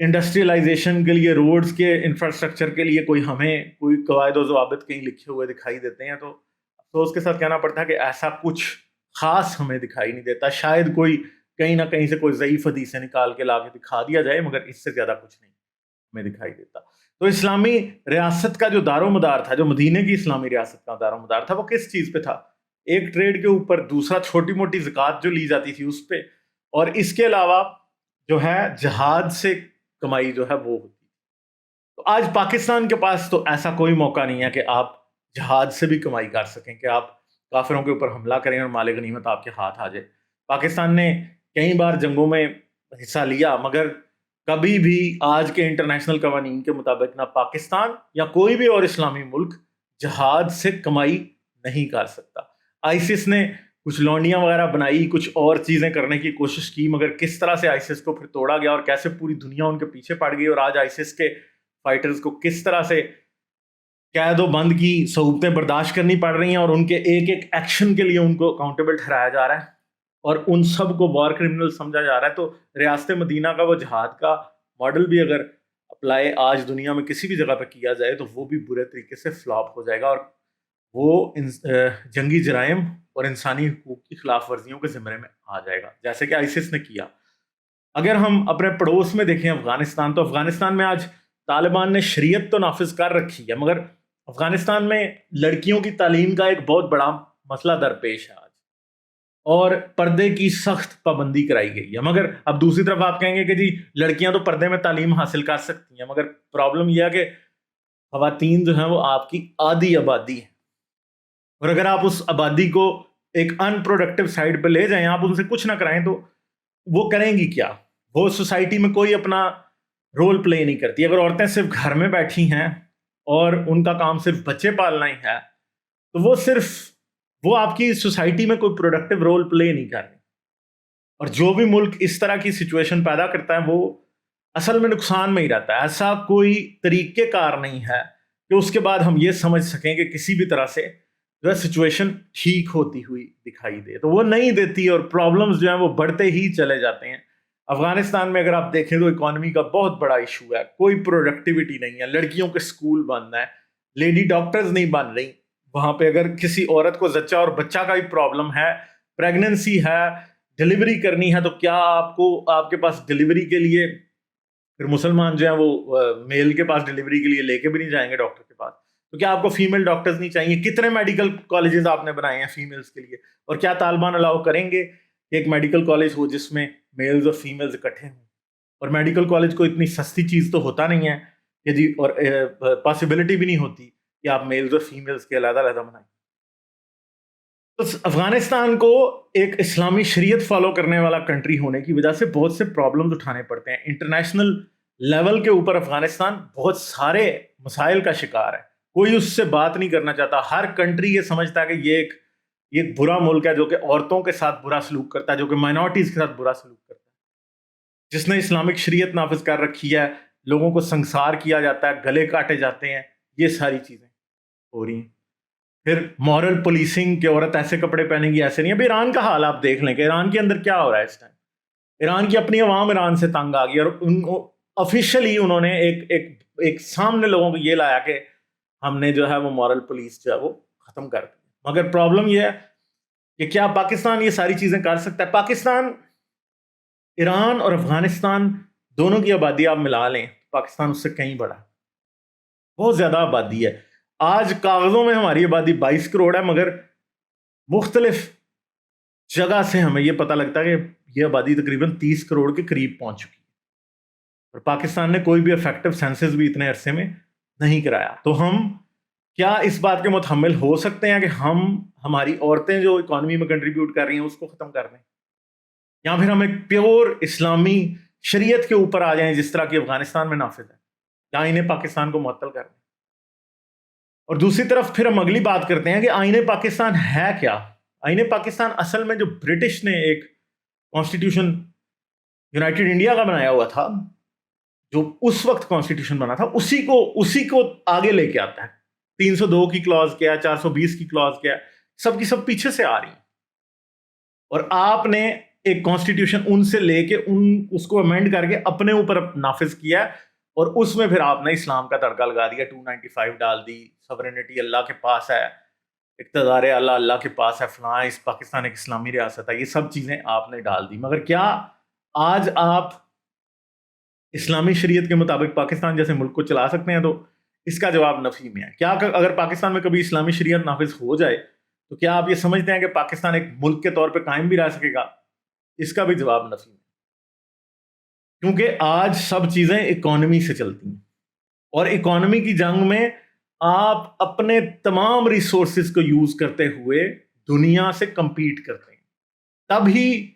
Industrialisation کے لیے، roads کے انفراسٹرکچر کے لیے ہمیں کوئی قواعد و ضوابط کہیں لکھے ہوئے دکھائی دیتے ہیں، تو افسوس کے ساتھ کہنا پڑتا ہے کہ ایسا کچھ خاص ہمیں دکھائی نہیں دیتا. شاید کوئی کہیں نہ کہیں سے کوئی ضعیف حدیثیں نکال کے لا کے دکھا دیا جائے، مگر اس سے زیادہ کچھ نہیں ہمیں دکھائی دیتا. تو اسلامی ریاست کا جو دار و مدار تھا، جو مدینے کی اسلامی ریاست کا دار و مدار تھا، وہ کس چیز پہ تھا؟ ایک ٹریڈ کے اوپر، دوسرا چھوٹی موٹی زکوٰۃ جو لی جاتی تھی اس پہ، اور اس کے علاوہ جو ہے جہاد سے کمائی جو ہے وہ ہوتی. تو آج پاکستان کے پاس تو ایسا کوئی موقع نہیں ہے کہ آپ جہاد سے بھی کمائی کر سکیں، کہ آپ کافروں کے اوپر حملہ کریں اور مال غنیمت آپ کے ہاتھ آ جائے. پاکستان نے کئی بار جنگوں میں حصہ لیا، مگر کبھی بھی آج کے انٹرنیشنل قوانین کے مطابق نہ پاکستان یا کوئی بھی اور اسلامی ملک جہاد سے کمائی نہیں کر سکتا. آئیسس نے کچھ لونڈیاں وغیرہ بنائی، کچھ اور چیزیں کرنے کی کوشش کی، مگر کس طرح سے آئیسس کو پھر توڑا گیا اور کیسے پوری دنیا ان کے پیچھے پڑ گئی، اور آج آئیسس کے فائٹرز کو کس طرح سے قید و بند کی صعوبتیں برداشت کرنی پڑ رہی ہیں، اور ان کے ایک ایک ایکشن کے لیے ان کو اکاؤنٹیبل ٹھہرایا جا رہا ہے، اور ان سب کو وار کرمنل سمجھا جا رہا ہے. تو ریاست مدینہ کا وہ جہاد کا ماڈل بھی اگر اپلائی آج دنیا میں کسی بھی جگہ پہ کیا جائے تو وہ بھی برے طریقے سے فلاپ ہو جائے گا، اور وہ جنگی جرائم اور انسانی حقوق کی خلاف ورزیوں کے زمرے میں آ جائے گا، جیسے کہ آئیسس نے کیا. اگر ہم اپنے پڑوس میں دیکھیں افغانستان، تو افغانستان میں آج طالبان نے شریعت تو نافذ کر رکھی ہے، مگر افغانستان میں لڑکیوں کی تعلیم کا ایک بہت بڑا مسئلہ درپیش ہے آج، اور پردے کی سخت پابندی کرائی گئی ہے. مگر اب دوسری طرف آپ کہیں گے کہ جی لڑکیاں تو پردے میں تعلیم حاصل کر سکتی ہیں، مگر پرابلم یہ ہے کہ خواتین جو ہیں وہ آپ کی آدھی آبادی ہے، اور اگر آپ اس آبادی کو ایک ان پروڈکٹیو سائڈ پہ لے جائیں، آپ ان سے کچھ نہ کرائیں، تو وہ کریں گی کیا؟ وہ سوسائٹی میں کوئی اپنا رول پلے نہیں کرتی. اگر عورتیں صرف گھر میں بیٹھی ہیں اور ان کا کام صرف بچے پالنا ہی ہے، تو وہ آپ کی سوسائٹی میں کوئی پروڈکٹیو رول پلے نہیں کر رہی. اور جو بھی ملک اس طرح کی سچویشن پیدا کرتا ہے وہ اصل میں نقصان میں ہی رہتا ہے. ایسا کوئی طریقہ کار نہیں ہے کہ اس کے بعد ہم یہ سمجھ سکیں کہ کسی بھی طرح سے جو ہے سچویشن ٹھیک ہوتی ہوئی دکھائی دے، تو وہ نہیں دیتی، اور پرابلمز جو ہیں وہ بڑھتے ہی چلے جاتے ہیں. افغانستان میں اگر آپ دیکھیں تو اکانومی کا بہت بڑا ایشو ہے، کوئی پروڈکٹیوٹی نہیں ہے، لڑکیوں کے سکول بند ہیں، لیڈی ڈاکٹرز نہیں بن رہی وہاں پہ. اگر کسی عورت کو زچہ اور بچہ کا بھی پرابلم ہے، پریگننسی ہے، ڈلیوری کرنی ہے، تو کیا آپ کے پاس ڈلیوری کے لیے پھر مسلمان جو ہیں وہ میل کے پاس ڈلیوری کے لیے لے کے بھی نہیں جائیں گے ڈاکٹر کے پاس، تو کیا آپ کو فیمیل ڈاکٹرز نہیں چاہیے؟ کتنے میڈیکل کالجز آپ نے بنائے ہیں فیمیلز کے لیے، اور کیا طالبان الاؤ کریں گے کہ ایک میڈیکل کالج ہو جس میں میلز اور فیمیلز اکٹھے ہوں؟ اور میڈیکل کالج کو اتنی سستی چیز تو ہوتا نہیں ہے کہ جی، اور پاسبلٹی بھی نہیں ہوتی کہ آپ میلز اور فیمیلز کے علیحدہ علیحدہ بنائیں. تو افغانستان کو ایک اسلامی شریعت فالو کرنے والا کنٹری ہونے کی وجہ سے بہت سے پرابلمز اٹھانے پڑتے ہیں. انٹرنیشنل لیول کے اوپر افغانستان بہت سارے مسائل کا شکار ہے، کوئی اس سے بات نہیں کرنا چاہتا. ہر کنٹری یہ سمجھتا ہے کہ یہ ایک برا ملک ہے جو کہ عورتوں کے ساتھ برا سلوک کرتا ہے، جو کہ مائنورٹیز کے ساتھ برا سلوک کرتا ہے، جس نے اسلامک شریعت نافذ کر رکھی ہے، لوگوں کو سنسار کیا جاتا ہے، گلے کاٹے جاتے ہیں، یہ ساری چیزیں ہو رہی ہیں. پھر مورل پولیسنگ کہ عورت ایسے کپڑے پہنے گی، ایسے نہیں. ابھی ایران کا حال آپ دیکھ لیں کہ ایران کے اندر کیا ہو رہا ہے اس ٹائم. ایران کی اپنی عوام ایران سے تنگ آ گئی، اور آفیشلی انہوں نے ایک سامنے لوگوں کو یہ لایا کہ ہم نے جو ہے وہ مورل پولیس جو ہے وہ ختم کر دی. مگر پرابلم یہ ہے کہ کیا پاکستان یہ ساری چیزیں کر سکتا ہے؟ پاکستان، ایران اور افغانستان دونوں کی آبادی آپ ملا لیں، پاکستان اس سے کہیں بڑا ہے، بہت زیادہ آبادی ہے. آج کاغذوں میں ہماری آبادی 22 کروڑ ہے، مگر مختلف جگہ سے ہمیں یہ پتہ لگتا ہے کہ یہ آبادی تقریباً 30 کروڑ کے قریب پہنچ چکی ہے، اور پاکستان نے کوئی بھی افیکٹو سینسز بھی اتنے عرصے میں نہیں کرایا. تو ہم کیا اس بات کے متحمل ہو سکتے ہیں کہ ہماری عورتیں جو اکانومی میں کنٹریبیوٹ کر رہی ہیں اس کو ختم کر دیں، یا پھر ہم ایک پیور اسلامی شریعت کے اوپر آ جائیں جس طرح کی افغانستان میں نافذ ہے، یا انہیں پاکستان کو معطل کر دیں؟ اور دوسری طرف پھر ہم اگلی بات کرتے ہیں کہ آئین پاکستان ہے کیا؟ آئین پاکستان اصل میں جو برٹش نے ایک کانسٹیٹیوشن یونائٹڈ انڈیا کا بنایا ہوا تھا، جو اس وقت کانسٹیٹیوشن بنا تھا، اسی کو آگے لے کے آتا ہے. 302 کی کلاز کیا ہے، 420 کی کلاز کیا ہے، سب کی سب پیچھے سے آ رہی ہیں. اور آپ نے ایک کانسٹیٹیوشن ان سے لے کے اس کو امینڈ کر کے اپنے اوپر نافذ کیا ہے، اور اس میں پھر آپ نے اسلام کا تڑکا لگا دیا، 295 ڈال دی، سورینٹی اللہ کے پاس ہے، اقتدار اللہ کے پاس ہے، فلاں اس پاکستان ایک اسلامی ریاست ہے، یہ سب چیزیں آپ نے ڈال دی. مگر کیا آج آپ اسلامی شریعت کے مطابق پاکستان جیسے ملک کو چلا سکتے ہیں؟ تو اس کا جواب نفی میں ہے. کیا اگر پاکستان میں کبھی اسلامی شریعت نافذ ہو جائے تو کیا آپ یہ سمجھتے ہیں کہ پاکستان ایک ملک کے طور پہ قائم بھی رہ سکے گا؟ اس کا بھی جواب نفی میں، کیونکہ آج سب چیزیں اکانومی سے چلتی ہیں، اور اکانومی کی جنگ میں آپ اپنے تمام ریسورسز کو یوز کرتے ہوئے دنیا سے کمپیٹ کرتے ہیں. تبھی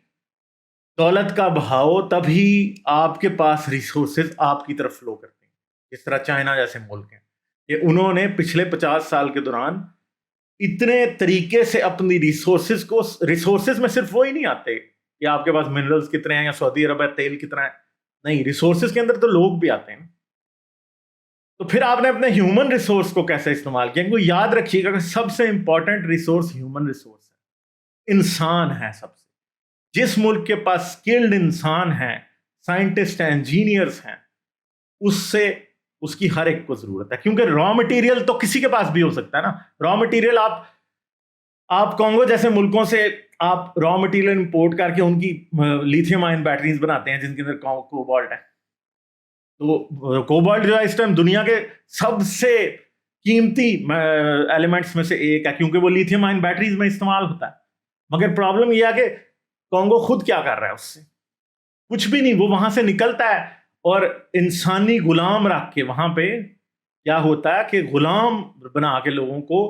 دولت کا بہاؤ، تبھی آپ کے پاس ریسورسز آپ کی طرف فلو کرتے ہیں. جس طرح چائنا جیسے ملک ہیں، کہ انہوں نے پچھلے 50 سال کے دوران اتنے طریقے سے اپنی ریسورسز میں صرف وہی نہیں آتے کہ آپ کے پاس منرلز کتنے ہیں یا سعودی عرب ہے تیل کتنا ہے، نہیں، ریسورسز کے اندر تو لوگ بھی آتے ہیں. تو پھر آپ نے اپنے ہیومن ریسورس کو کیسے استعمال کیا؟ کیونکہ یاد رکھیے گا کہ سب سے امپورٹنٹ ریسورس ہیومن ریسورس ہے، انسان ہے. سب سے جس ملک کے پاس اسکلڈ انسان ہیں، سائنٹسٹ ہیں، انجینئرس ہیں، اس کی ہر ایک کو ضرورت ہے. کیونکہ را مٹیریل تو کسی کے پاس بھی ہو سکتا ہے نا. را مٹیریل آپ کانگو جیسے ملکوں سے آپ را مٹیریل امپورٹ کر کے ان کی لیتھیم آئن بیٹریز بناتے ہیں جن کے اندر کوبالٹ ہے. تو کوبالٹ جو ہے اس ٹائم دنیا کے سب سے قیمتی ایلیمنٹس میں سے ایک ہے، کیونکہ وہ لیتھیم آئن بیٹریز میں استعمال ہوتا ہے. مگر پرابلم یہ ہے کہ کانگو خود کیا کر رہا ہے؟ اس سے کچھ بھی نہیں. وہ وہاں سے نکلتا ہے اور انسانی غلام رکھ کے وہاں پہ کیا ہوتا ہے کہ غلام بنا کے لوگوں کو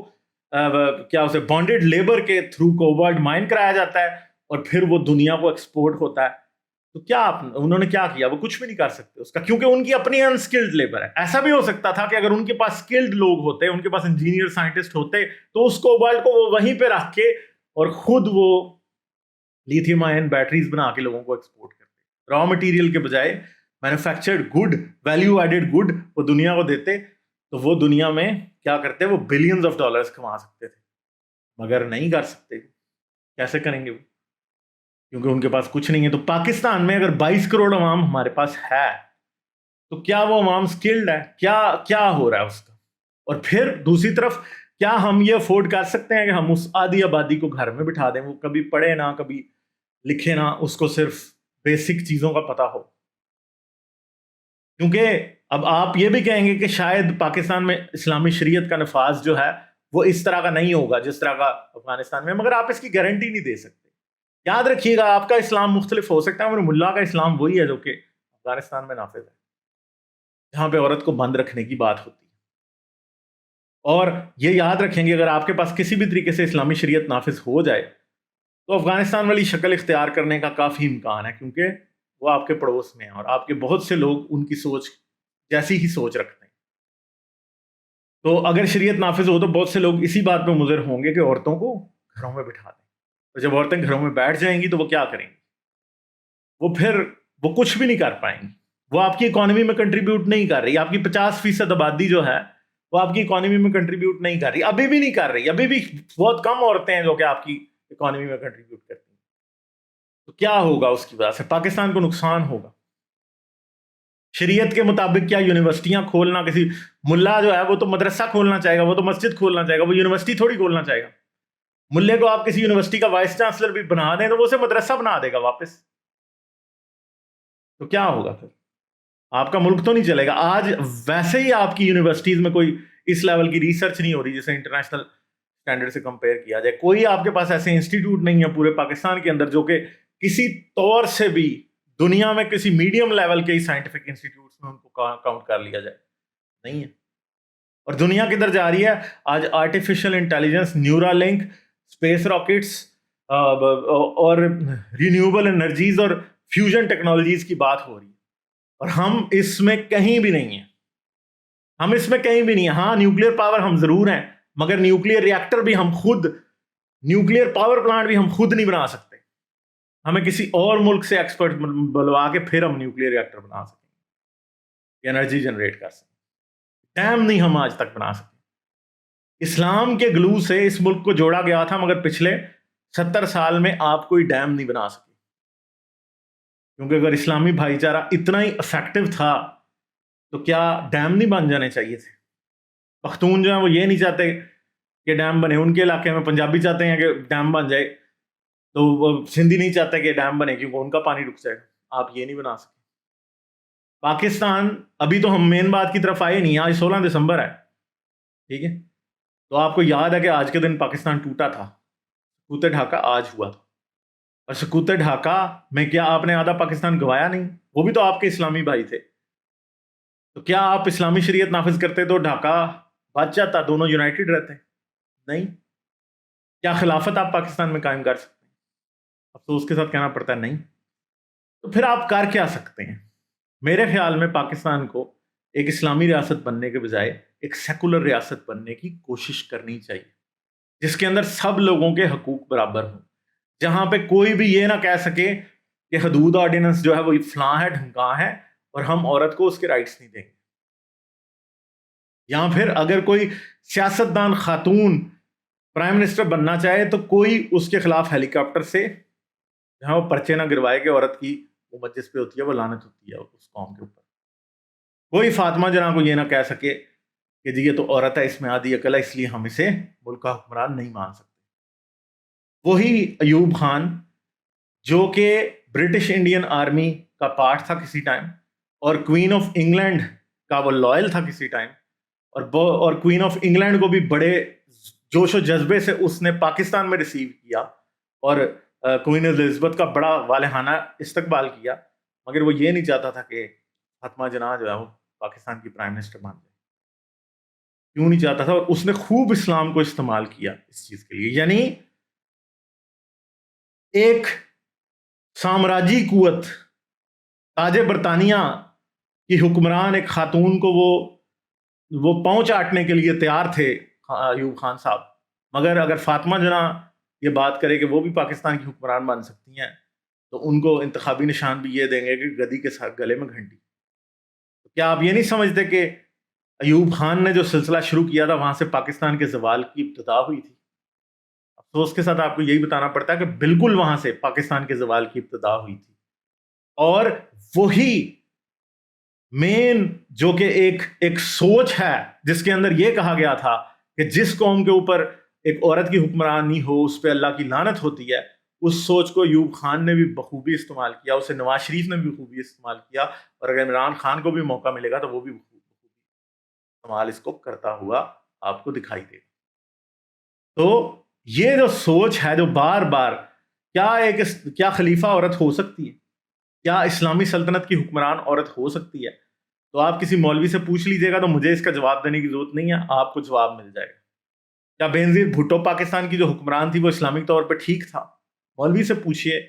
کیا اسے بانڈیڈ لیبر کے تھرو کوبالٹ مائن کرایا جاتا ہے، اور پھر وہ دنیا کو ایکسپورٹ ہوتا ہے. تو کیا انہوں نے کیا کیا؟ وہ کچھ بھی نہیں کر سکتے اس کا، کیونکہ ان کی اپنی انسکلڈ لیبر ہے. ایسا بھی ہو سکتا تھا کہ اگر ان کے پاس اسکلڈ لوگ ہوتے، ان کے پاس انجینئر سائنٹسٹ ہوتے، تو اس کوبالٹ کو وہ وہیں پہ رکھ کے اور خود وہ لیتھیم آئن بیٹریز بنا کے لوگوں کو ایکسپورٹ کرتے. را مٹیریل کے بجائے manufactured good, value added good وہ دنیا کو دیتے، تو وہ دنیا میں کیا کرتے؟ وہ بلینز آف ڈالرز کما سکتے تھے. مگر نہیں کر سکتے. کیسے کریں گے وہ؟ کیونکہ ان کے پاس کچھ نہیں ہے. تو پاکستان میں اگر 22 کروڑ عوام ہمارے پاس ہے، تو کیا وہ عوام سکلڈ ہے؟ کیا ہو رہا ہے اس کا؟ اور پھر دوسری طرف کیا ہم یہ افورڈ کر سکتے ہیں کہ ہم اس آدھی آبادی کو گھر میں بٹھا دیں، وہ کبھی پڑھے نہ، کبھی لکھے نہ، اس کو صرف بیسک چیزوں کا پتہ ہو؟ کیونکہ اب آپ یہ بھی کہیں گے کہ شاید پاکستان میں اسلامی شریعت کا نفاذ جو ہے وہ اس طرح کا نہیں ہوگا جس طرح کا افغانستان میں، مگر آپ اس کی گارنٹی نہیں دے سکتے. یاد رکھیے گا، آپ کا اسلام مختلف ہو سکتا ہے، مگر ملا کا اسلام وہی ہے جو کہ افغانستان میں نافذ ہے، جہاں پہ عورت کو بند رکھنے کی بات ہوتی ہے. اور یہ یاد رکھیں گے، اگر آپ کے پاس کسی بھی طریقے سے اسلامی شریعت نافذ ہو جائے تو افغانستان والی شکل اختیار کرنے کا کافی امکان ہے، کیونکہ وہ آپ کے پڑوس میں ہیں اور آپ کے بہت سے لوگ ان کی سوچ جیسی ہی سوچ رکھتے ہیں. تو اگر شریعت نافذ ہو تو بہت سے لوگ اسی بات پہ مضر ہوں گے کہ عورتوں کو گھروں میں بٹھا دیں. تو جب عورتیں گھروں میں بیٹھ جائیں گی تو وہ کیا کریں گی؟ وہ کچھ بھی نہیں کر پائیں گی. وہ آپ کی اکانومی میں کنٹریبیوٹ نہیں کر رہی. آپ کی 50% آبادی جو ہے وہ آپ کی اکانومی میں کنٹریبیوٹ نہیں کر رہی، ابھی بھی نہیں کر رہی. ابھی بھی بہت کم عورتیں ہیں جو کہ آپ کی اکانومی میں کنٹریبیوٹ کرتی ہیں. تو کیا ہوگا؟ اس کی وجہ سے پاکستان کو نقصان ہوگا. شریعت کے مطابق کیا یونیورسٹیاں کھولنا، کسی ملا جو ہے وہ تو مدرسہ کھولنا چاہے گا، وہ تو مسجد کھولنا چاہے گا، وہ یونیورسٹی تھوڑی کھولنا چاہے گا. ملے کو آپ کسی یونیورسٹی کا وائس چانسلر بھی بنا دیں تو وہ اسے مدرسہ بنا دے گا واپس. تو کیا ہوگا پھر؟ آپ کا ملک تو نہیں چلے گا. آج ویسے ہی آپ کی یونیورسٹیز میں کوئی اس لیول کی ریسرچ نہیں ہو رہی جسے انٹرنیشنل سٹینڈرڈ سے کمپیئر کیا جائے. کوئی آپ کے پاس ایسے انسٹیٹیوٹ نہیں ہے پورے پاکستان کے اندر جو کہ کسی طور سے بھی دنیا میں کسی میڈیم لیول کے سائنٹیفک انسٹیٹیوٹس میں ان کو کاؤنٹ کر لیا جائے. نہیں ہے. اور دنیا کدھر جا رہی ہے آج؟ Artificial intelligence, Neuralink, space rockets اور رینیوبل انرجیز اور فیوژن ٹیکنالوجیز کی بات ہو رہی ہے، اور ہم اس میں کہیں بھی نہیں ہیں. ہم اس میں کہیں بھی نہیں ہیں. ہاں، نیوکلیر پاور ہم ضرور ہیں، مگر نیوکلیر ریئیکٹر بھی ہم خود، نیوکلیر پاور پلانٹ بھی ہم خود نہیں بنا سکتے. ہمیں کسی اور ملک سے ایکسپرٹ بلوا کے پھر ہم نیوکلیر ریئیکٹر بنا سکیں گے، انرجی جنریٹ کر سکیں. ڈیم نہیں ہم آج تک بنا سکتے. اسلام کے گلو سے اس ملک کو جوڑا گیا تھا، مگر پچھلے 70 سال میں آپ کوئی ڈیم نہیں بنا سکے. کیونکہ اگر اسلامی بھائی چارہ اتنا ہی افیکٹو تھا تو کیا ڈیم نہیں بن جانے چاہیے تھے؟ پختون جو ہیں وہ یہ نہیں چاہتے کہ ڈیم بنے، ان کے علاقے میں پنجابی چاہتے ہیں کہ ڈیم بن جائے، تو وہ سندھی نہیں چاہتے کہ ڈیم بنے کیونکہ ان کا پانی رک جائے گا۔ آپ یہ نہیں بنا سکتے۔ پاکستان، ابھی تو ہم مین بات کی طرف آئے نہیں، آج 16 دسمبر ہے، ٹھیک ہے؟ تو آپ کو یاد ہے کہ آج کے دن پاکستان ٹوٹا تھا، سقوط ڈھاکہ آج ہوا تھا، اور سقوط ڈھاکہ میں کیا آپ نے آدھا پاکستان گوایا نہیں؟ وہ بھی تو آپ کے اسلامی بھائی تھے۔ تو کیا آپ اسلامی شریعت نافذ کرتے تو ڈھاکہ بچ جاتا، دونوں یونائٹڈ رہتے؟ نہیں۔ کیا خلافت آپ پاکستان میں قائم کر سکتے ہیں؟ افسوس کے ساتھ کہنا پڑتا ہے نہیں۔ تو پھر آپ کر کیا سکتے ہیں؟ میرے خیال میں پاکستان کو ایک اسلامی ریاست بننے کے بجائے ایک سیکولر ریاست بننے کی کوشش کرنی چاہیے، جس کے اندر سب لوگوں کے حقوق برابر ہوں، جہاں پہ کوئی بھی یہ نہ کہہ سکے کہ حدود آرڈیننس جو ہے وہ فلاں ہے، ڈھمکاں ہے، اور ہم عورت کو اس کے رائٹس نہیں دیں گے۔ یا پھر اگر کوئی سیاستدان خاتون پرائم منسٹر بننا چاہے تو کوئی اس کے خلاف ہیلی کاپٹر سے جہاں وہ پرچے نہ گروائے کہ عورت کی حکومت جس پہ ہوتی ہے وہ لعنت ہوتی ہے اس قوم کے اوپر۔ کوئی فاطمہ جناح کو یہ نہ کہہ سکے کہ جی یہ تو عورت ہے، اس میں آدھی عقل ہے، اس لیے ہم اسے ملک کا حکمران نہیں مان سکتے۔ وہی ایوب خان جو کہ برٹش انڈین آرمی کا پارٹ تھا کسی ٹائم، اور کوئین آف انگلینڈ کا وہ لائل تھا کسی ٹائم، اور کوئین آف انگلینڈ کو بھی بڑے جوش و جذبے سے اس نے پاکستان میں ریسیو کیا، اور کوئین الزبتھ کا بڑا والہانہ استقبال کیا، مگر وہ یہ نہیں چاہتا تھا کہ فاطمہ جناح جو ہے وہ پاکستان کی پرائم منسٹر بن جائے۔ کیوں نہیں چاہتا تھا؟ اور اس نے خوب اسلام کو استعمال کیا اس چیز کے لیے۔ یعنی ایک سامراجی قوت، تاج برطانیہ کی حکمران ایک خاتون کو وہ پاؤں چاٹنے کے لیے تیار تھے ایوب خان صاحب، مگر اگر فاطمہ جناح یہ بات کرے کہ وہ بھی پاکستان کی حکمران بن سکتی ہیں تو ان کو انتخابی نشان بھی یہ دیں گے کہ گدی کے ساتھ گلے میں گھنٹی۔ کیا آپ یہ نہیں سمجھتے کہ ایوب خان نے جو سلسلہ شروع کیا تھا وہاں سے پاکستان کے زوال کی ابتدا ہوئی تھی؟ افسوس کے ساتھ آپ کو یہی بتانا پڑتا ہے کہ بالکل وہاں سے پاکستان کے زوال کی ابتدا ہوئی تھی، اور وہی مین جو کہ ایک سوچ ہے جس کے اندر یہ کہا گیا تھا کہ جس قوم کے اوپر ایک عورت کی حکمرانی ہو اس پہ اللہ کی لعنت ہوتی ہے، اس سوچ کو ایوب خان نے بھی بخوبی استعمال کیا، اسے نواز شریف نے بھی بخوبی استعمال کیا، اور اگر عمران خان کو بھی موقع ملے گا تو وہ بھی بخوبی استعمال اس کو کرتا ہوا آپ کو دکھائی دے گا۔ تو یہ جو سوچ ہے جو بار بار کیا خلیفہ عورت ہو سکتی ہے؟ کیا اسلامی سلطنت کی حکمران عورت ہو سکتی ہے؟ تو آپ کسی مولوی سے پوچھ لیجیے گا تو مجھے اس کا جواب دینے کی ضرورت نہیں ہے، آپ کو جواب مل جائے گا۔ کیا بینظیر بھٹو پاکستان کی جو حکمران تھی وہ اسلامک طور پہ ٹھیک تھا؟ مولوی سے پوچھئے،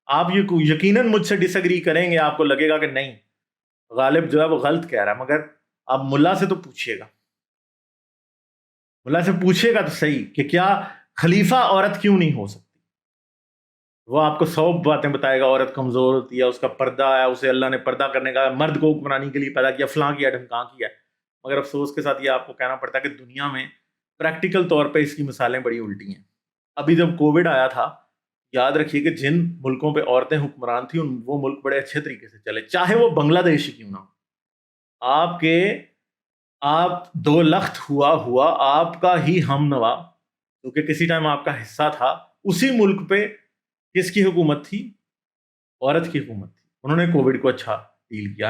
آپ یقیناً مجھ سے ڈس ایگری کریں گے، آپ کو لگے گا کہ نہیں غالب جو ہے وہ غلط کہہ رہا ہے، مگر آپ ملا سے تو پوچھئے گا، ملا سے پوچھئے گا تو صحیح کہ کیا خلیفہ عورت کیوں نہیں ہو سکتی؟ وہ آپ کو 100 باتیں بتائے گا، عورت کمزور ہوتی ہے، اس کا پردہ ہے، اسے اللہ نے پردہ کرنے کا، مرد کو حکمرانی کے لیے پیدا کیا، فلاں کیا، ڈھمکاں کیا، مگر افسوس کے ساتھ یہ آپ کو کہنا پڑتا ہے کہ دنیا میں پریکٹیکل طور پہ اس کی مثالیں بڑی الٹی ہیں۔ ابھی جب کووڈ آیا تھا، یاد رکھیے کہ جن ملکوں پہ عورتیں حکمران تھیں وہ ملک بڑے اچھے طریقے سے چلے، چاہے وہ بنگلہ دیش ہی کیوں نہ ہو۔ آپ دو لخت ہوا آپ کا ہی ہم نوا، کیونکہ کسی ٹائم آپ کا حصہ تھا، اسی ملک پہ کس کی حکومت تھی؟ عورت کی حکومت تھی۔ انہوں نے کووڈ کو اچھا ڈیل کیا،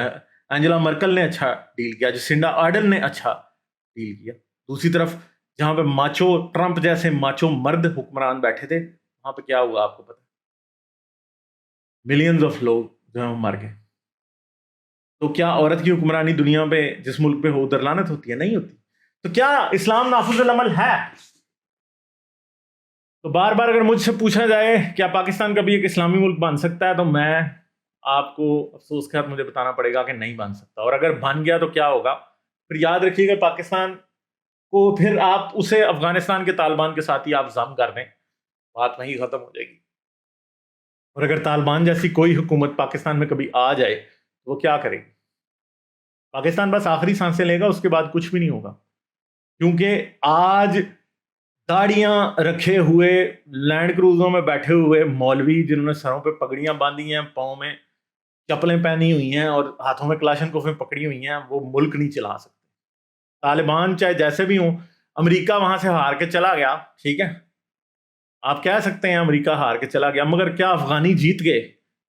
اینجلا مرکل نے اچھا ڈیل کیا، جسنڈا آرڈن نے اچھا ڈیل کیا۔ دوسری طرف جہاں پہ ماچو ٹرمپ جیسے ماچو مرد حکمران بیٹھے تھے، وہاں پہ کیا ہوا آپ کو پتہ؟ ملینز آف لوگ جو ہیں وہ مر گئے۔ تو کیا عورت کی حکمرانی دنیا پہ جس ملک پہ ہو ادھر لعنت ہوتی ہے؟ نہیں ہوتی۔ تو کیا اسلام نافذ العمل ہے؟ تو بار بار اگر مجھ سے پوچھا جائے کیا پاکستان کبھی ایک اسلامی ملک بن سکتا ہے، تو میں آپ کو افسوس کے ساتھ مجھے بتانا پڑے گا کہ نہیں بن سکتا، اور اگر بن گیا تو کیا ہوگا؟ پھر یاد رکھیے گا پاکستان کو پھر آپ اسے افغانستان کے طالبان کے ساتھ ہی آپ ضم کر دیں، بات وہیں ختم ہو جائے گی۔ اور اگر طالبان جیسی کوئی حکومت پاکستان میں کبھی آ جائے تو وہ کیا کرے گی؟ پاکستان بس آخری سانسیں لے گا، اس کے بعد کچھ بھی نہیں ہوگا، کیونکہ آج داڑیاں رکھے ہوئے لینڈ کروزوں میں بیٹھے ہوئے مولوی جنہوں نے سروں پہ پگڑیاں باندھی ہیں، پاؤں میں چپلیں پہنی ہوئی ہیں اور ہاتھوں میں کلاشنکوفیں پکڑی ہوئی ہیں، وہ ملک نہیں چلا سکتے. طالبان چاہے جیسے بھی ہوں، امریکہ وہاں سے ہار کے چلا گیا، ٹھیک ہے، آپ کہہ سکتے ہیں امریکہ ہار کے چلا گیا، مگر کیا افغانی جیت گئے؟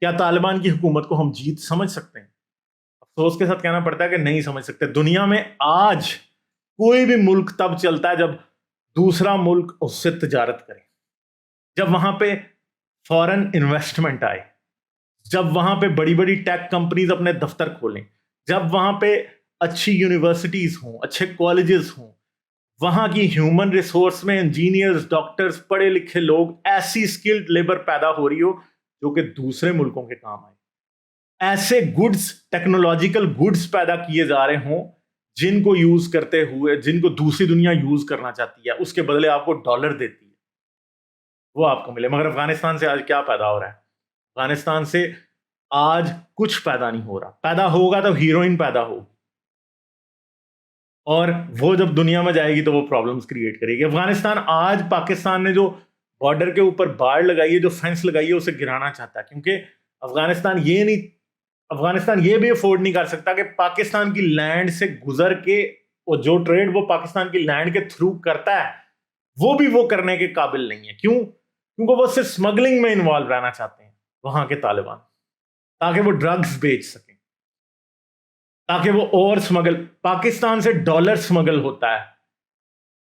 کیا طالبان کی حکومت کو ہم جیت سمجھ سکتے ہیں؟ افسوس کے ساتھ کہنا پڑتا ہے کہ نہیں سمجھ سکتے. دنیا میں آج کوئی بھی ملک تب چلتا ہے جب دوسرا ملک اس سے تجارت کرے، جب وہاں پہ فورن انویسٹمنٹ آئے، جب وہاں پہ بڑی بڑی ٹیک کمپنیز اپنے دفتر کھولیں، جب وہاں پہ اچھی یونیورسٹیز ہوں، اچھے کالجز ہوں، وہاں کی ہیومن ریسورس میں انجینئرز، ڈاکٹرز، پڑھے لکھے لوگ، ایسی سکلڈ لیبر پیدا ہو رہی ہو جو کہ دوسرے ملکوں کے کام آئے، ایسے گڈز، ٹیکنالوجیکل گڈز پیدا کیے جا رہے ہوں جن کو یوز کرتے ہوئے، جن کو دوسری دنیا یوز کرنا چاہتی ہے، اس کے بدلے آپ کو ڈالر دیتی ہے، وہ آپ کو ملے. مگر افغانستان سے آج کیا پیدا ہو رہا ہے؟ افغانستان سے آج کچھ پیدا نہیں ہو رہا. پیدا ہوگا تو ہیروئن پیدا ہو، اور وہ جب دنیا میں جائے گی تو وہ پرابلمز کریٹ کرے گی. افغانستان آج پاکستان نے جو بارڈر کے اوپر باڑ لگائی ہے، جو فینس لگائی ہے، اسے گرانا چاہتا ہے، کیونکہ افغانستان یہ بھی افورڈ نہیں کر سکتا کہ پاکستان کی لینڈ سے گزر کے، اور جو ٹریڈ وہ پاکستان کی لینڈ کے تھرو کرتا ہے وہ بھی وہ کرنے کے قابل نہیں ہے. کیوں؟ کیونکہ وہ صرف اسمگلنگ میں انوالو رہنا چاہتے ہیں وہاں کے طالبان، تاکہ وہ ڈرگز بیچ سکیں، تاکہ وہ اور پاکستان سے ڈالر سمگل ہوتا ہے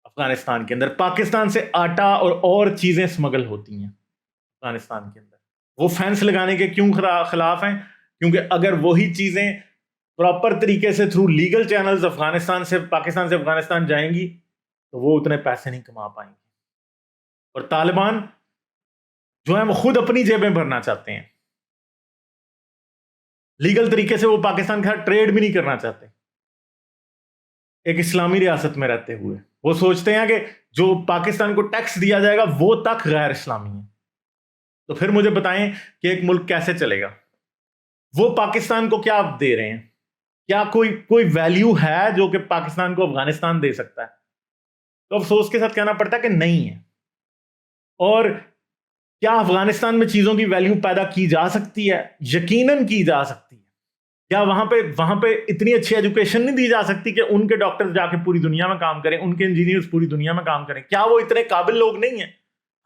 افغانستان کے اندر، پاکستان سے آٹا اور چیزیں سمگل ہوتی ہیں افغانستان کے اندر. وہ فینس لگانے کے کیوں خلاف ہیں؟ کیونکہ اگر وہی چیزیں پراپر طریقے سے تھرو لیگل چینلز پاکستان سے افغانستان جائیں گی تو وہ اتنے پیسے نہیں کما پائیں گے. اور طالبان جو ہیں وہ خود اپنی جیبیں بھرنا چاہتے ہیں، لیگل طریقے سے وہ پاکستان کے ساتھ ٹریڈ بھی نہیں کرنا چاہتے. ایک اسلامی ریاست میں رہتے ہوئے وہ سوچتے ہیں کہ جو پاکستان کو ٹیکس دیا جائے گا وہ تک غیر اسلامی ہے. تو پھر مجھے بتائیں کہ ایک ملک کیسے چلے گا؟ وہ پاکستان کو کیا دے رہے ہیں؟ کیا کوئی ویلیو ہے جو کہ پاکستان کو افغانستان دے سکتا ہے؟ تو افسوس کے ساتھ کہنا پڑتا ہے کہ نہیں ہے. اور کیا افغانستان میں چیزوں کی ویلیو پیدا کی جا سکتی ہے؟ یقیناً کی جا سکتی ہے. کیا وہاں پہ اتنی اچھی ایجوکیشن نہیں دی جا سکتی کہ ان کے ڈاکٹر جا کے پوری دنیا میں کام کریں، ان کے انجینئرز پوری دنیا میں کام کریں؟ کیا وہ اتنے قابل لوگ نہیں ہیں؟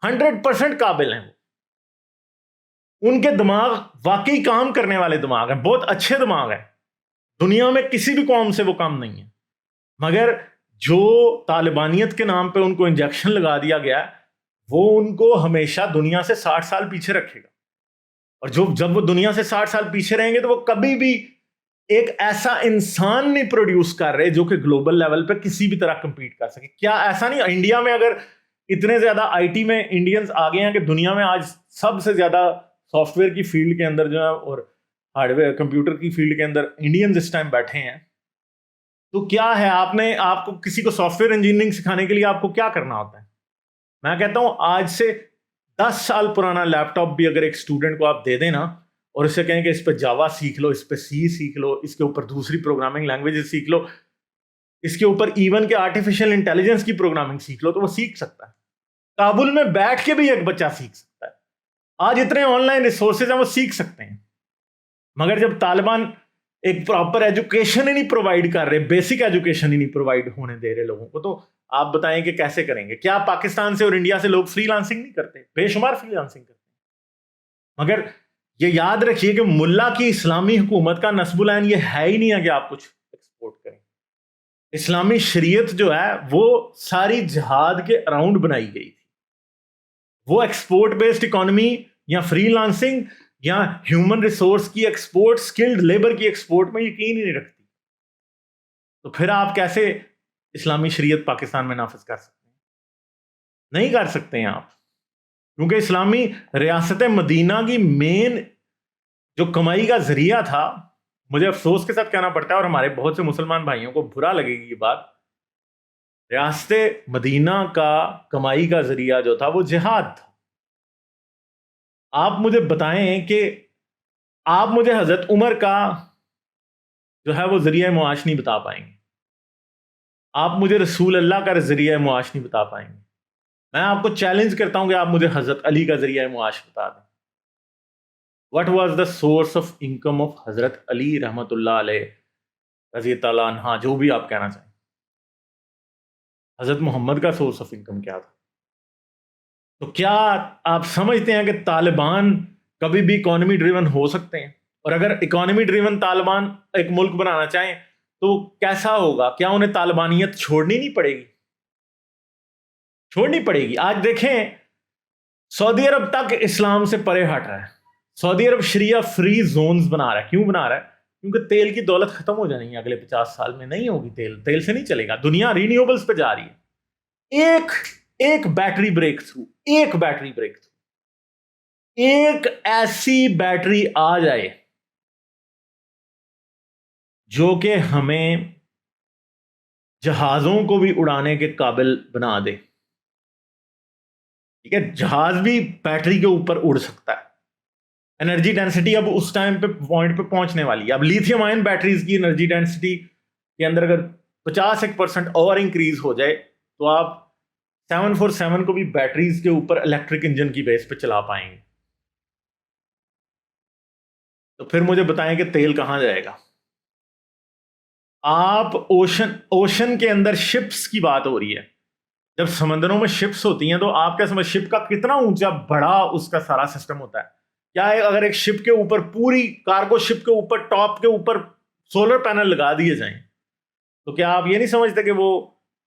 100% قابل ہیں. ان کے دماغ واقعی کام کرنے والے دماغ ہیں، بہت اچھے دماغ ہیں، دنیا میں کسی بھی قوم سے وہ کام نہیں ہے. مگر جو طالبانیت کے نام پہ ان کو انجیکشن لگا دیا گیا وہ ان کو ہمیشہ دنیا سے 60 سال پیچھے رکھے گا. اور جب وہ دنیا سے 60 سال پیچھے رہیں گے تو وہ کبھی بھی ایک ایسا انسان نہیں پروڈیوس کر رہے جو کہ گلوبل لیول پہ کسی بھی طرح کمپیٹ کر سکے. کیا ایسا نہیں؟ انڈیا میں اگر اتنے زیادہ آئی ٹی میں انڈینز آگے ہیں کہ دنیا میں آج سب سے زیادہ سافٹ ویئر کی فیلڈ کے اندر جو ہے اور ہارڈ ویئر کمپیوٹر کی فیلڈ کے اندر انڈینز اس ٹائم بیٹھے ہیں، تو کیا ہے آپ کو کسی کو سافٹ ویئر انجینئرنگ سکھانے کے لیے آپ کو کیا کرنا ہوتا ہے؟ میں کہتا ہوں آج سے 10 سال پرانا لیپ ٹاپ بھی اگر ایک اسٹوڈنٹ کو آپ دے دیں نا، اور اسے کہیں کہ اس پہ جاوا سیکھ لو، اس پہ سی سیکھ لو، اس کے اوپر دوسری پروگرامنگ لینگویجز سیکھ لو، اس کے اوپر ایون کہ آرٹیفیشل انٹیلیجنس کی پروگرامنگ سیکھ لو، تو وہ سیکھ سکتا ہے. کابل میں بیٹھ کے بھی ایک بچہ سیکھ سکتا ہے. آج اتنے آن لائن ریسورسز ہیں، وہ سیکھ سکتے ہیں. مگر جب طالبان ایک پراپر ایجوکیشن ہی نہیں پرووائڈ کر رہے، بیسک ایجوکیشن ہی نہیں پرووائڈ ہونے دے رہے لوگوں کو، تو آپ بتائیں کہ کیسے کریں گے؟ کیا پاکستان سے اور انڈیا سے لوگ فری لانسنگ نہیں کرتے؟ بے شمار فری لانسنگ کرتے ہیں. مگر یہ یاد رکھیے کہ ملا کی اسلامی حکومت کا نصب العین یہ ہے ہی نہیں ہے کہ آپ کچھ ایکسپورٹ کریں. اسلامی شریعت جو ہے وہ ساری جہاد کے اراؤنڈ بنائی گئی تھی. وہ ایکسپورٹ بیسڈ اکانومی یا فری لانسنگ یا ہیومن ریسورس کی ایکسپورٹ، سکلڈ لیبر کی ایکسپورٹ میں یقین ہی نہیں رکھتی. تو پھر آپ کیسے اسلامی شریعت پاکستان میں نافذ کر سکتے ہیں؟ نہیں کر سکتے ہیں آپ، کیونکہ اسلامی ریاست مدینہ کی مین جو کمائی کا ذریعہ تھا، مجھے افسوس کے ساتھ کہنا پڑتا ہے اور ہمارے بہت سے مسلمان بھائیوں کو برا لگے گی یہ بات، ریاست مدینہ کا کمائی کا ذریعہ جو تھا وہ جہاد تھا. آپ مجھے بتائیں کہ آپ مجھے حضرت عمر کا جو ہے وہ ذریعہ معاش نہیں بتا پائیں گے، آپ مجھے رسول اللہ کا ذریعہ معاش نہیں بتا پائیں گے. میں آپ کو چیلنج کرتا ہوں کہ آپ مجھے حضرت علی کا ذریعہ معاش بتا دیں. What was the source of income of حضرت علی رحمۃ اللہ علیہ رضی تعالیٰ عنہ, جو بھی آپ کہنا چاہیں. حضرت محمد کا سورس آف انکم کیا تھا؟ تو کیا آپ سمجھتے ہیں کہ طالبان کبھی بھی اکانومی ڈریون ہو سکتے ہیں؟ اور اگر اکانومی ڈریون طالبان ایک ملک بنانا چاہیں تو کیسا ہوگا؟ کیا انہیں طالبانیت چھوڑنی نہیں پڑے گی؟ چھوڑنی پڑے گی. آج دیکھیں سعودی عرب تک اسلام سے پرے ہٹ رہا ہے. سعودی عرب شریعہ فری زونز بنا رہا ہے. کیوں بنا رہا ہے؟ کیونکہ تیل کی دولت ختم ہو جانی ہے اگلے 50 سال میں. نہیں ہوگی تیل سے نہیں چلے گا. دنیا رینیوبلز پہ جا رہی ہے. ایک بیٹری بریک تھرو, ایک ایسی بیٹری آ جائے جو کہ ہمیں جہازوں کو بھی اڑانے کے قابل بنا دے. ٹھیک ہے, جہاز بھی بیٹری کے اوپر اڑ سکتا ہے. انرجی ڈینسٹی اب اس ٹائم پہ پوائنٹ پہ پہنچنے والی ہے. اب لیتھیم آئن بیٹریز کی انرجی ڈینسٹی کے اندر اگر 51% اور انکریز ہو جائے تو آپ 747 کو بھی بیٹریز کے اوپر الیکٹرک انجن کی بیس پہ چلا پائیں گے. تو پھر مجھے بتائیں کہ تیل کہاں جائے گا؟ آپ اوشن کے اندر شپس کی بات ہو رہی ہے. جب سمندروں میں شپس ہوتی ہیں تو آپ کیا سمجھ, شپ کا کتنا اونچا بڑا اس کا سارا سسٹم ہوتا ہے. کیا ہے اگر ایک شپ کے اوپر, پوری کارگو شپ کے اوپر, ٹاپ کے اوپر سولر پینل لگا دیے جائیں تو کیا آپ یہ نہیں سمجھتے کہ وہ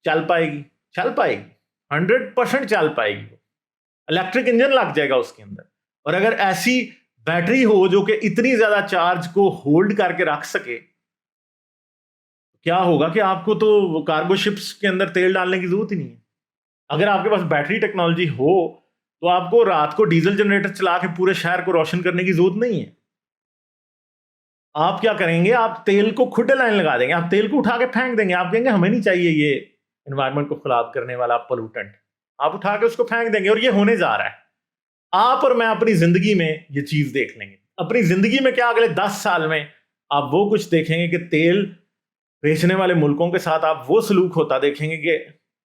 چل پائے گی؟ چل پائے گی, 100% چل پائے گی. الیکٹرک انجن لگ جائے گا اس کے اندر. اور اگر ایسی بیٹری ہو جو کہ اتنی زیادہ چارج کو ہولڈ کر کے رکھ سکے, کیا ہوگا کہ آپ کو تو کارگو شپس کے اندر تیل ڈالنے کی ضرورت ہی نہیں ہے. اگر آپ کے پاس بیٹری ٹیکنالوجی ہو تو آپ کو رات کو ڈیزل جنریٹر چلا کے پورے شہر کو روشن کرنے کی ضرورت نہیں ہے. آپ کیا کریں گے؟ آپ تیل کو کھڈے لائن لگا دیں گے, آپ تیل کو اٹھا کے پھینک دیں گے. آپ کہیں گے ہمیں نہیں چاہیے یہ انوائرمنٹ کو خراب کرنے والا پولوٹنٹ. آپ اٹھا کے اس کو پھینک دیں گے. اور یہ ہونے جا رہا ہے. آپ اور میں اپنی زندگی میں یہ چیز دیکھ لیں گے. اپنی زندگی میں کیا اگلے 10 سال میں آپ وہ کچھ دیکھیں گے کہ تیل بیچنے والے ملکوں کے ساتھ آپ وہ سلوک ہوتا دیکھیں گے کہ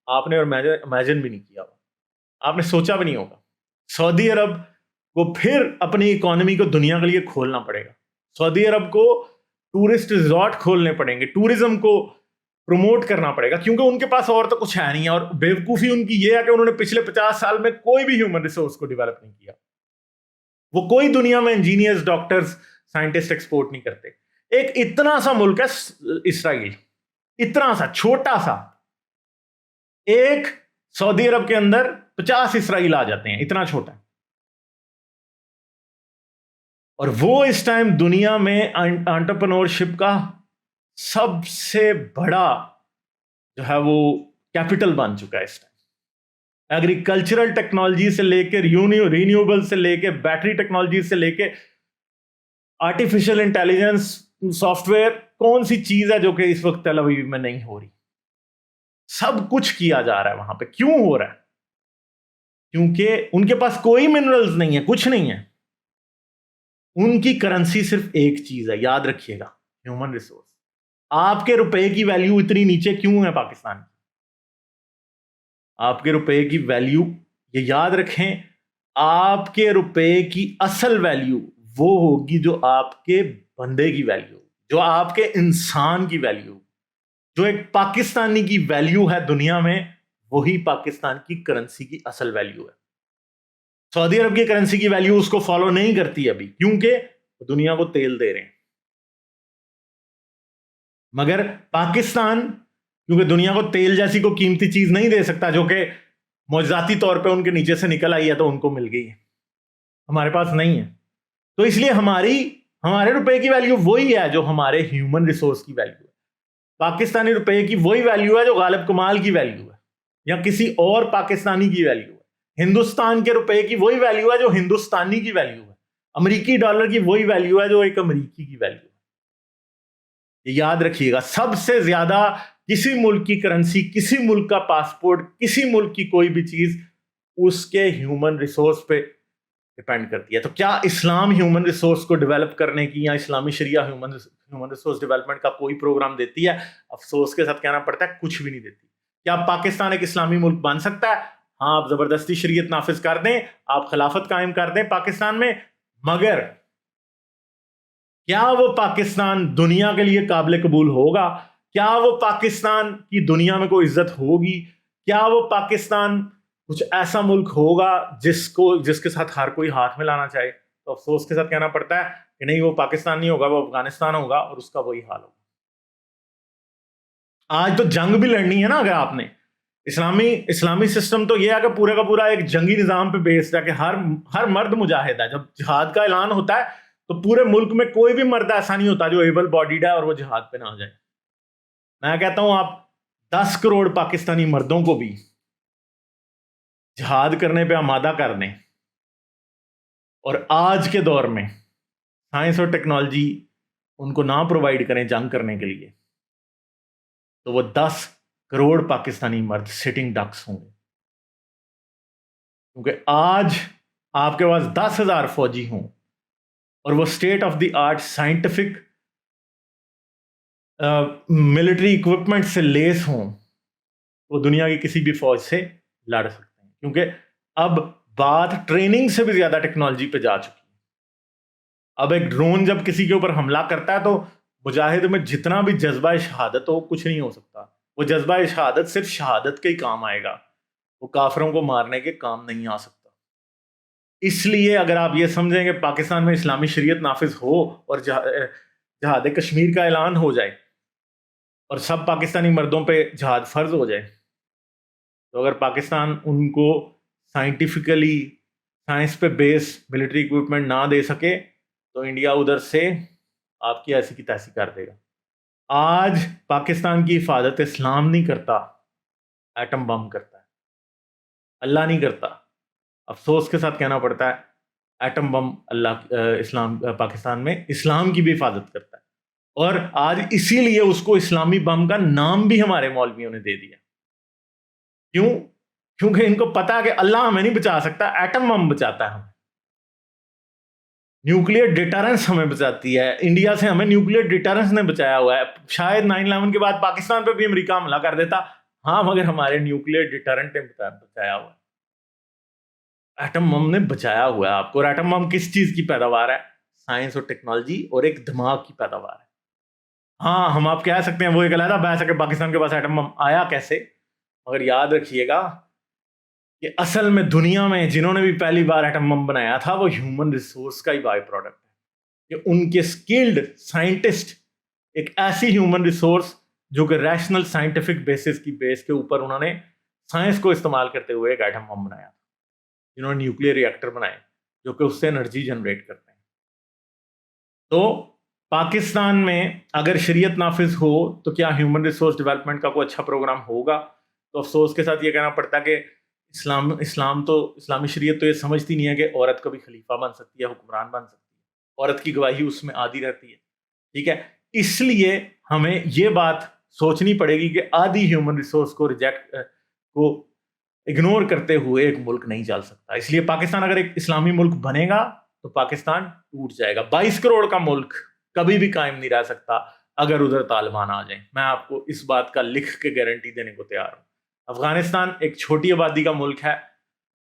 آپ نے اور امیجن بھی نہیں کیا, آپ نے سوچا بھی نہیں ہوگا. سعودی عرب کو پھر اپنی اکانومی کو دنیا کے لیے کھولنا پڑے گا. سعودی عرب کو ٹورسٹ ریزورٹ کھولنے پڑیں گے, ٹورزم کو پروموٹ کرنا پڑے گا, کیونکہ ان کے پاس اور تو کچھ ہے نہیں ہے. اور بیوقوفی ان کی یہ ہے کہ انہوں نے پچھلے 50 سال میں کوئی بھی ہیومن ریسورس کو ڈیولپ نہیں کیا. وہ کوئی دنیا میں انجینئرز, ڈاکٹرز, سائنٹسٹ ایکسپورٹ نہیں کرتے. ایک اتنا سا ملک ہے اسرائیل, اتنا سا چھوٹا سا, ایک سعودی عرب کے اندر 50 اسرائیل آ جاتے ہیں, اتنا چھوٹا ہے. اور وہ اس ٹائم دنیا میں انٹرپرنورشپ کا سب سے بڑا جو ہے وہ کیپٹل بن چکا ہے اس ٹائم. ایگریکلچرل ٹیکنالوجی سے لے کے رینیوبل سے لے کے بیٹری ٹیکنالوجی سے لے کے آرٹیفیشل انٹیلیجنس, سافٹ ویئر, کون سی چیز ہے جو کہ اس وقت تل ابیب میں نہیں ہو رہی؟ سب کچھ کیا جا رہا ہے وہاں پہ. کیوں ہو رہا ہے؟ کیونکہ ان کے پاس کوئی منرلز نہیں ہے, کچھ نہیں ہے. ان کی کرنسی صرف ایک چیز ہے, یاد رکھیے گا, ہیومن ریسورس. آپ کے روپے کی ویلیو اتنی نیچے کیوں ہے پاکستان کی؟ آپ کے روپے کی ویلیو, یہ یاد رکھیں, آپ کے روپے کی اصل ویلیو وہ ہوگی جو آپ کے بندے کی ویلیو, جو آپ کے انسان کی ویلیو, جو ایک پاکستانی کی ویلیو ہے دنیا میں, وہی پاکستان کی کرنسی کی اصل ویلیو ہے. سعودی عرب کی کرنسی کی ویلیو اس کو فالو نہیں کرتی ابھی, کیونکہ دنیا کو تیل دے رہے ہیں. مگر پاکستان کیونکہ دنیا کو تیل جیسی کوئی قیمتی چیز نہیں دے سکتا جو کہ معجزاتی طور پہ ان کے نیچے سے نکل آئی ہے تو ان کو مل گئی ہے, ہمارے پاس نہیں ہے. تو اس لیے ہمارے روپے کی ویلیو وہی ہے جو ہمارے ہیومن ریسورس کی ویلیو ہے. پاکستانی روپے کی وہی ویلیو ہے جو غالب کمال کی ویلیو ہے یا کسی اور پاکستانی کی ویلیو ہے. ہندوستان کے روپے کی وہی ویلیو ہے جو ہندوستانی کی ویلیو ہے. امریکی ڈالر کی وہی ویلیو ہے جو ایک امریکی کی ویلیو ہے. یہ یاد رکھیے گا. سب سے زیادہ کسی ملک کی کرنسی, کسی ملک کا پاسپورٹ, کسی ملک کی کوئی بھی چیز اس کے ہیومن ریسورس پہ ڈیپینڈ کرتی ہے. تو کیا اسلام ہیومن ریسورس کو ڈیولپ کرنے کی یا اسلامی شریعہ ہیومن ریسورس ڈیولپمنٹ کا کوئی پروگرام دیتی ہے؟ افسوس کے ساتھ کہنا پڑتا ہے کچھ بھی نہیں دیتی. کیا پاکستان ایک اسلامی ملک بن سکتا ہے؟ ہاں, آپ زبردستی شریعت نافذ کر دیں, آپ خلافت قائم کر دیں پاکستان میں, مگر کیا وہ پاکستان دنیا کے لیے قابل قبول ہوگا؟ کیا وہ پاکستان کی دنیا میں کوئی عزت ہوگی؟ کیا وہ پاکستان کچھ ایسا ملک ہوگا جس کے ساتھ ہر کوئی ہاتھ میں لانا چاہے؟ تو افسوس کے ساتھ کہنا پڑتا ہے کہ نہیں، وہ پاکستان نہیں ہوگا، وہ افغانستان ہوگا، اور اس کا وہی حال ہوگا۔ آج تو جنگ بھی لڑنی ہے نا، اگر آپ نے اسلامی سسٹم تو یہ ہے کہ پورے کا پورا ایک جنگی نظام پہ بیسڈ ہے کہ ہر مرد مجاہد ہے۔ جب جہاد کا اعلان ہوتا ہے تو پورے ملک میں کوئی بھی مرد ایسا نہیں ہوتا جو ایبل باڈیڈ ہے اور وہ جہاد پہ نہ جائے۔ میں کہتا ہوں آپ 10 کروڑ پاکستانی مردوں کو بھی جہاد کرنے پہ آمادہ کر دیں، اور آج کے دور میں سائنس اور ٹیکنالوجی ان کو نہ پرووائڈ کریں جنگ کرنے کے لیے، تو وہ 10 کروڑ پاکستانی مرد سٹنگ ڈکس ہوں گے۔ کیونکہ آج آپ کے پاس 10,000 فوجی ہوں اور وہ state of the art scientific military equipment سے لیس ہوں، وہ دنیا کی کسی بھی فوج سے لڑ سکتے ہیں۔ کیونکہ اب بات ٹریننگ سے بھی زیادہ ٹیکنالوجی پہ جا چکی ہے۔ اب ایک ڈرون جب کسی کے اوپر حملہ کرتا ہے تو مجاہد میں جتنا بھی جذبہ شہادت ہو، کچھ نہیں ہو سکتا۔ وہ جذبہ شہادت صرف شہادت کے ہی کام آئے گا، وہ کافروں کو مارنے کے کام نہیں آ سکتا۔ اس لیے اگر آپ یہ سمجھیں کہ پاکستان میں اسلامی شریعت نافذ ہو اور جہاد کشمیر کا اعلان ہو جائے اور سب پاکستانی مردوں پہ جہاد فرض ہو جائے، تو اگر پاکستان ان کو سائنٹیفکلی سائنس پہ بیس ملٹری اکوپمنٹ نہ دے سکے تو انڈیا ادھر سے آپ کی ایسی کی تیسی کر دے گا۔ آج پاکستان کی حفاظت اسلام نہیں کرتا، ایٹم بم کرتا ہے، اللہ نہیں کرتا۔ افسوس کے ساتھ کہنا پڑتا ہے ایٹم بم اسلام پاکستان میں اسلام کی بھی حفاظت کرتا ہے، اور آج اسی لیے اس کو اسلامی بم کا نام بھی ہمارے مولویوں نے دے دیا۔ کیوں؟ کیونکہ ان کو پتا ہے کہ اللہ ہمیں نہیں بچا سکتا، ایٹم بم بچاتا ہے ہمیں۔ نیوکلیر ڈیٹرنس ہمیں بچاتی ہے، انڈیا سے ہمیں نیوکلیر ڈیٹرنس نے بچایا ہوا ہے۔ شاید 9/11 کے بعد پاکستان پہ بھی امریکہ حملہ کر دیتا، ہاں، مگر ہمارے نیوکلیر ڈیٹرنٹ نے بچایا ہوا ہے۔ ایٹم بم نے بچایا ہوا ہے آپ کو۔ اور ایٹم بم کس چیز کی پیداوار ہے؟ سائنس اور ٹیکنالوجی اور ایک دماغ کی پیداوار ہے۔ ہاں، ہم آپ کہہ سکتے ہیں وہ ایک علیحدہ بحث ہے کہ پاکستان کے پاس ایٹم بم آیا کیسے، مگر یاد رکھیے گا کہ اصل میں دنیا میں جنہوں نے بھی پہلی بار ایٹم بم بنایا تھا وہ ہیومن ریسورس کا ہی بائی پروڈکٹ ہے، کہ ان کے اسکلڈ سائنٹسٹ ایک ایسی ہیومن ریسورس جو کہ ریشنل سائنٹیفک بیس کے اوپر انہوں نے سائنس کو استعمال کرتے ہوئے ایک ایٹم بم بنایا، جنہوں نے نیوکلیر ری ایکٹر بنائے جو کہ اس سے انرجی جنریٹ کرتے ہیں۔ تو پاکستان میں اگر شریعت نافذ ہو تو کیا ہیومن ریسورس ڈیولپمنٹ کا کوئی اچھا پروگرام ہوگا؟ تو افسوس کے ساتھ یہ کہنا پڑتا ہے کہ اسلامی شریعت تو یہ سمجھتی نہیں ہے کہ عورت کبھی خلیفہ بن سکتی ہے، حکمران بن سکتی ہے، عورت کی گواہی اس میں آدھی رہتی ہے، ٹھیک ہے؟ اس لیے ہمیں یہ بات سوچنی پڑے گی کہ آدھی ہیومن ریسورس کو اگنور کرتے ہوئے ایک ملک نہیں چل سکتا۔ اس لیے پاکستان اگر ایک اسلامی ملک بنے گا تو پاکستان ٹوٹ جائے گا۔ 22 کروڑ کا ملک کبھی بھی قائم نہیں رہ سکتا اگر ادھر طالبان آ جائیں۔ میں آپ کو اس بات کا لکھ کے گارنٹی دینے کو تیار ہوں۔ افغانستان ایک چھوٹی آبادی کا ملک ہے،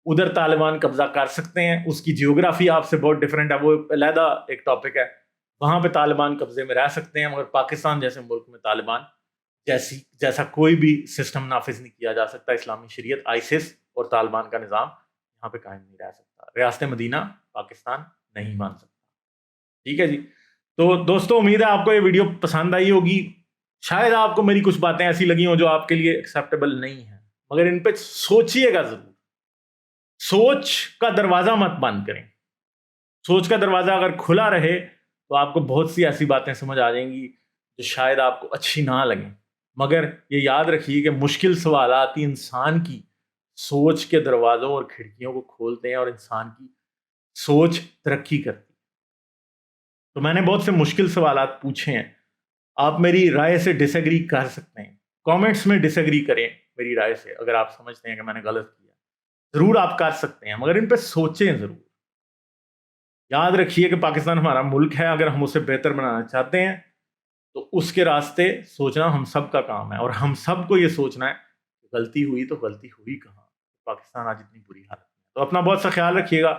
ادھر طالبان قبضہ کر سکتے ہیں، اس کی جیوگرافی آپ سے بہت ڈیفرنٹ ہے، وہ علیحدہ ایک ٹاپک ہے، وہاں پہ طالبان قبضے میں رہ سکتے ہیں، مگر پاکستان جیسے ملک میں طالبان جیسا کوئی بھی سسٹم نافذ نہیں کیا جا سکتا۔ اسلامی شریعت، آئیسس اور طالبان کا نظام یہاں پہ قائم نہیں رہ سکتا۔ ریاست مدینہ پاکستان نہیں مان سکتا، ٹھیک ہے جی؟ تو دوستو، امید ہے آپ کو یہ ویڈیو پسند آئی ہوگی۔ شاید آپ کو میری کچھ باتیں ایسی لگی ہوں جو آپ کے لیے ایکسیپٹیبل نہیں ہیں، مگر ان پہ سوچئے گا ضرور۔ سوچ کا دروازہ مت بند کریں۔ سوچ کا دروازہ اگر کھلا رہے تو آپ کو بہت سی ایسی باتیں سمجھ آ جائیں گی جو شاید آپ کو اچھی نہ لگیں، مگر یہ یاد رکھیے کہ مشکل سوالات ہی انسان کی سوچ کے دروازوں اور کھڑکیوں کو کھولتے ہیں اور انسان کی سوچ ترقی کرتی ہے۔ تو میں نے بہت سے مشکل سوالات پوچھے ہیں، آپ میری رائے سے ڈس ایگری کر سکتے ہیں، کامنٹس میں ڈس ایگری کریں میری رائے سے۔ اگر آپ سمجھتے ہیں کہ میں نے غلط کیا ضرور آپ کر سکتے ہیں، مگر ان پہ سوچیں ضرور۔ یاد رکھیے کہ پاکستان ہمارا ملک ہے، اگر ہم اسے بہتر بنانا چاہتے ہیں تو اس کے راستے سوچنا ہم سب کا کام ہے، اور ہم سب کو یہ سوچنا ہے کہ غلطی ہوئی تو غلطی ہوئی کہاں، پاکستان آج اتنی بری حالت میں۔ تو اپنا بہت سا خیال رکھیے گا،